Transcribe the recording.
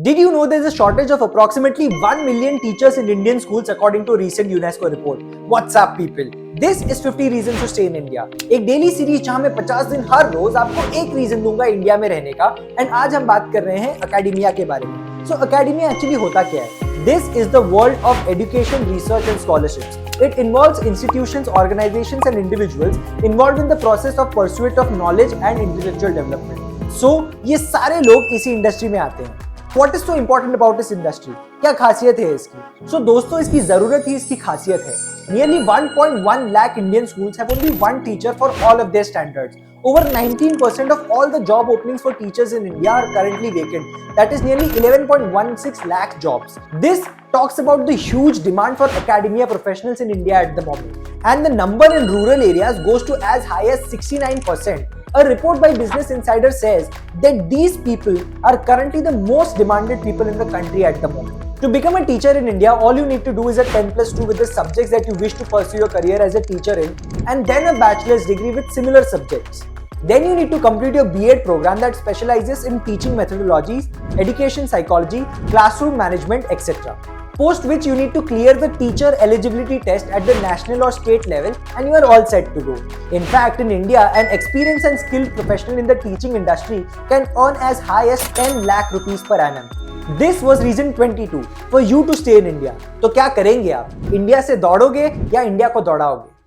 Did you know there's a shortage of approximately 1 million teachers in Indian schools according to a recent UNESCO report? What's up people? This is 50 reasons to stay in India. एक daily series जहां मैं 50 दिन हर रोज आपको एक reason दूंगा India में रहने का एंड आज हम बात कर रहे हैं अकेडेमिया के बारे में। सो अकेडेमिया एक्चुअली होता क्या है? This is the world of education, research and scholarships. It involves institutions, organizations and individuals involved in the process of pursuit of knowledge and intellectual development. So ये सारे लोग इसी इंडस्ट्री में आते हैं। What is so important about this industry? क्या खासियत है इसकी? So दोस्तों इसकी जरूरत ही इसकी खासियत है। Nearly 1.1 lakh Indian schools have only one teacher for all of their standards. Over 19% of all the job openings for teachers in India are currently vacant. That is nearly 11.16 lakh jobs. This talks about the huge demand for academia professionals in India at the moment. And the number in rural areas goes to as high as 69%. A report by Business Insider says that these people are currently the most demanded people in the country at the moment. To become a teacher in India, all you need to do is a 10+2 with the subjects that you wish to pursue your career as a teacher in, and then a bachelor's degree with similar subjects. Then you need to complete your B.Ed program that specializes in teaching methodologies, education psychology, classroom management, etc. Post which you need to clear the teacher eligibility test at the national or state level and you are all set to go. In fact, in India, an experienced and skilled professional in the teaching industry can earn as high as 10 lakh rupees per annum. This was reason 22 for you to stay in India. तो क्या करेंगे आप? India से दौड़ोगे या India को दौड़ाओगे?